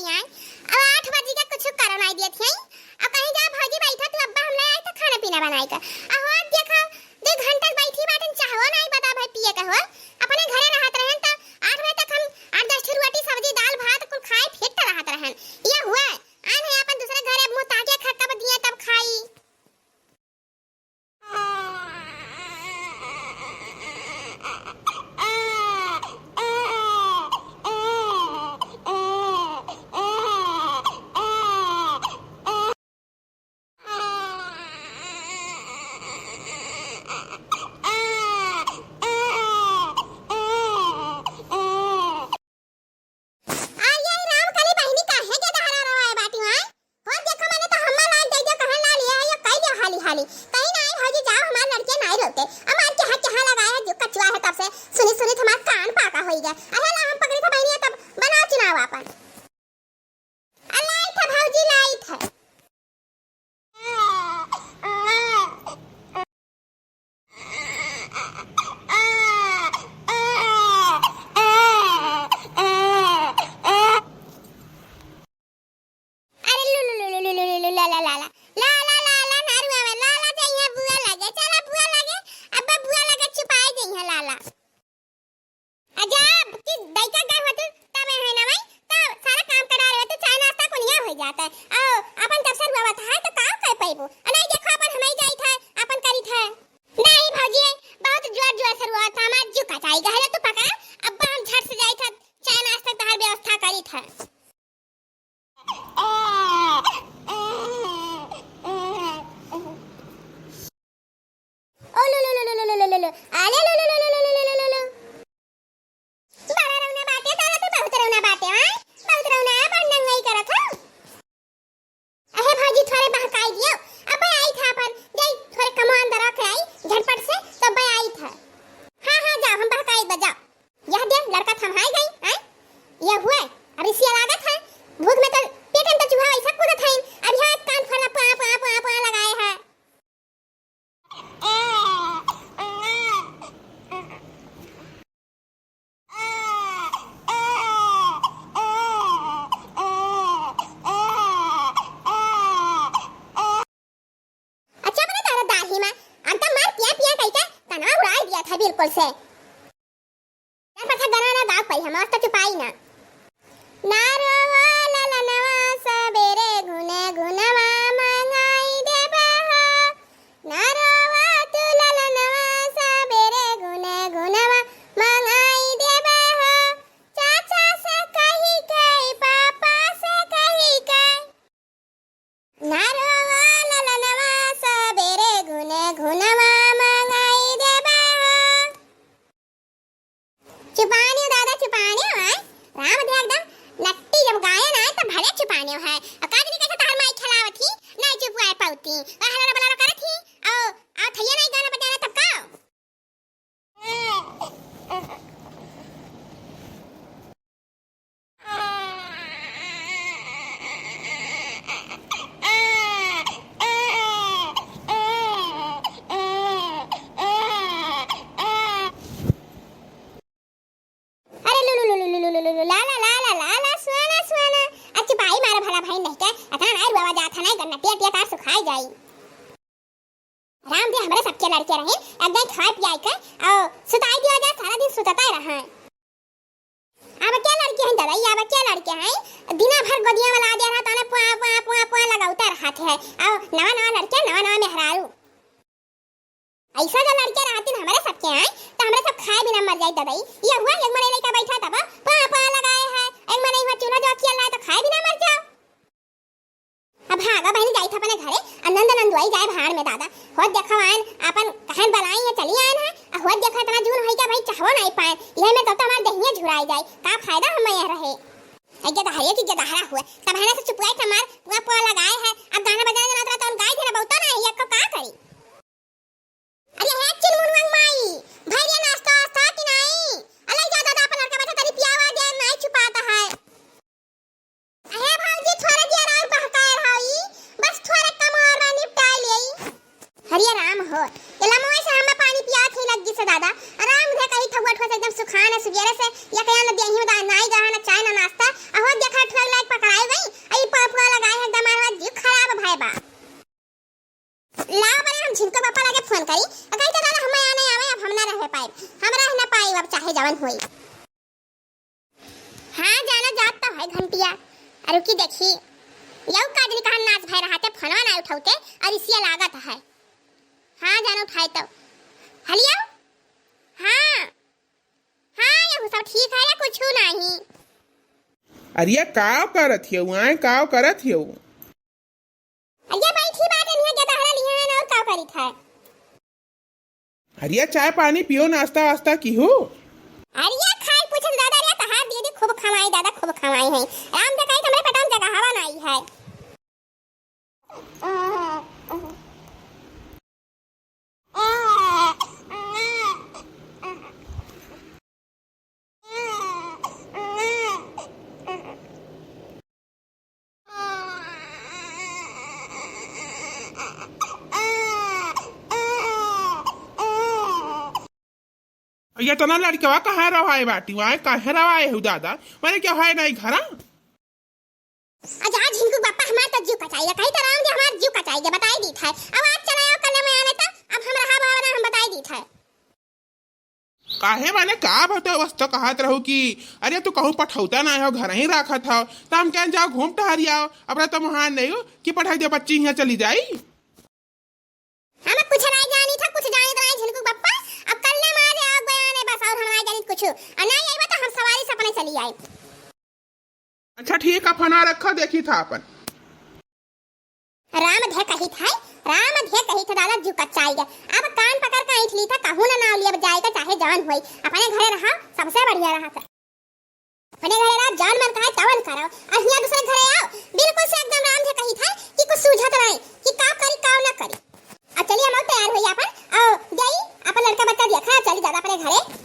गई आई। अब 8 बजे का कुछ करो नहीं दिए थे। अब कहीं जा भौजी बैठा तू अब्बा हम नहीं आए तो खाना पीना बनाई का। अब हो देखा 2 घंटा बैठी बाटन चाहवा नहीं बता भाई पिए का हो। अपने घरे रहत रहन त 8 बजे तक हम 8-10 रोटी सब्जी दाल भात कुल खाए फेंकता रहत रहन। ये हुआ आन है अपन दूसरे घरे मुंह ताके खत्ता दिए तब खाई। कहीं ना भौजी जाओ हमारे लड़के नहीं रोते। हमार के हाथ कहां लगाया है जो कचवा है तब से सुनी सुनी हमारा कान पाका हो गया। अरे ला हम पकड़ी था बहनिया तब बनाओ चुनाव अपन। लाइट है भौजी लाइट है। जाता है आओ अपन तब से रुआवत है तो का कर पाइबो। नहीं देखो अपन हमें जाई था अपन करी था नहीं भौजी बहुत जोर जोर से रुआवत था हमार जुका चाही गहले तू पका अब हम झट से जाई था चाय नाश्ता तहर व्यवस्था करी था। ओ लो लो लो लो लो लो लो आले लो लो लो लो लो लो लो लो बड़ा रौना बाटे तारा तो बहुत रौना बाटे हां बहुत रौना अपन नंगई करत हो। अहे भाजी थोड़े बहकाई दियो अब आई था अपन गई थोड़े कमान दरा के आई झटपट से तब आई था। हां हां जाओ हम बहकाई बजाओ यह देख लड़का थमाई गई हैं ये हुआ अब इसी लागत है भूख में तो पेट में तो चूहा ऐसा कूदत है अब यहां कान फला पा पा पा पा लगाए है। बिल्कुल से यार पछा गराना दाग पई हम मस्त चुपाई ना नारो ला ला नवा सबेरे गुने गुनवा मंगाई देबा नारो तू ला ला नवा सबेरे गुने गुनवा मंगाई देबा चाचा से कही कही पापा से कही कही नारो ला ला नवा सबेरे गुने गुनवा चुपानियो दादा चुपानियो है राम दे एकदम नट्टी जब गायन आए तो भले चुपानियो है काजनी कैसे तार माई खिलावत थी नहीं चुप आए पाउती हलरा बलरा करत थी आ थैया नहीं गाना बजाना तब का ला ला ला ला ला ला सुना सुना अच्छा भाई मारा भला भाई नहीं के अता नहीं रुआ जाता नहीं गन्ना टिया टिया का सुखाई जाई राम दे हमरे सबके लड़के रहे एकदम खा पियाई के और सुताई दिया जा सारा दिन सुतता रहा। अब क्या लड़के हैं दवाई अब क्या लड़के हैं दिना भर गोदियां वाला आ जा रहा ताने पुआ पुआ पुआ पुआ लगाउता रहत है और नवा नवा लड़के नवा नवा मेहरारू ऐसा जो लड़के रहते हमारे सबके हैं तो हमारे सब खाए बिना मर जाए दवाई ये हुआ एक मरे लड़का बैठा तब पा पा लगाए है एक मरे हुआ चूल्हा जो अकेला है तो खाए बिना मर जाओ। अब भागा बहन जाई था अपने घरे आनंद नंदवाई जाए भाड़ में दादा हो देखो आन अपन कहन बलाई है चली आन है हो देखो इतना जून होई का भाई चाहो नहीं पाए ये में तो हमार दहिया झुराई जाए का फायदा हम यह रहे ऐके दहरिया की गदहरा हुआ तब है ना से चुपवाई हमार पूरा पूरा लगाए है अब गाना बजाना जना तो हम गाय देना बहुत ना है को का करी। अरे है चिलमुनवांग माई भैया नाश्ता वास्ता कि नहीं अलग जा दादा अपन लड़का बैठा तरी पियावा दे नहीं छुपाता है। अरे भाऊजी थोड़ा देर और बहकाए रही बस थोड़ा कम और निपटाई ले हरिया राम हो चला मोए से हम पानी पिया थे लगी से दादा आराम से कहीं ठगुआ ठोस एकदम सुखाना सुबेरे से या कया न देही में नाई गहा ना चाय ना नाश्ता अहो देखा ठग लायक पकड़ाई है घंटिया। अरे की देखी यौ काजनी कहा नाच भय रहा थे फनवा ना उठाते और इसिया लागत है। हाँ जान उठाए तो हलिया। हाँ हाँ ये सब ठीक है या कुछ नहीं। अरे काव करत हियो आए काव करत हियो। अरे बैठी बात नहीं है ज्यादा हला लिया है और का करी था। अरे चाय पानी पियो नाश्ता वास्ता की हो। अरे खाई पूछ दादा रे तो हाथ दीदी खूब खवाई दादा खूब खवाई है। राम से कही हमरे पटाम जगह हवा नहीं है। ये तना लड़कवा कहाँ रवाए बाटी वहाँ कहाँ रवाए हो दादा मैंने क्या है नहीं घरा। आज झिंकू पापा हमार तो जीव कचाई कही तो राम जी हमार जीव कचाई बताई दी था। अब आज चलाओ कल में आने था अब हम रहा बावना हम बताई दी था। काहे मैंने का बतो वस्तु कहत रहू कि अरे तू कहूँ पठौता ना हो घर ही रखा था तो हम क्या जाओ घूम टहरी आओ अब तो महान नहीं हो कि पढ़ाई दे बच्ची यहाँ चली जाई। हम कुछ नहीं जानी था कुछ जाने तो झिंकू पापा अब कल में आ जाओ बयाने बस और हम नहीं जानी कुछ और नहीं आई तो हम सवारी से अपने चली आई। अच्छा ठीक है फना रखा देखी था अपन राम धे कही था दादा जू कच्चाई गए। अब कान पकड़ के ऐठ ली था कहूं ना नाव लिया जाएगा चाहे जान होई अपने घरे रहा सबसे बढ़िया रहा था। अपने घरे रहा जान मन कहे तवन करो और यहाँ दूसरे घरे आओ बिल्कुल से एकदम राम धे कही था कि कुछ सूझत नहीं कि का करी का ना करी। अब चलिए हम तैयार होई अपन और गई अपन लड़का बच्चा देखा चली दादा अपने घरे।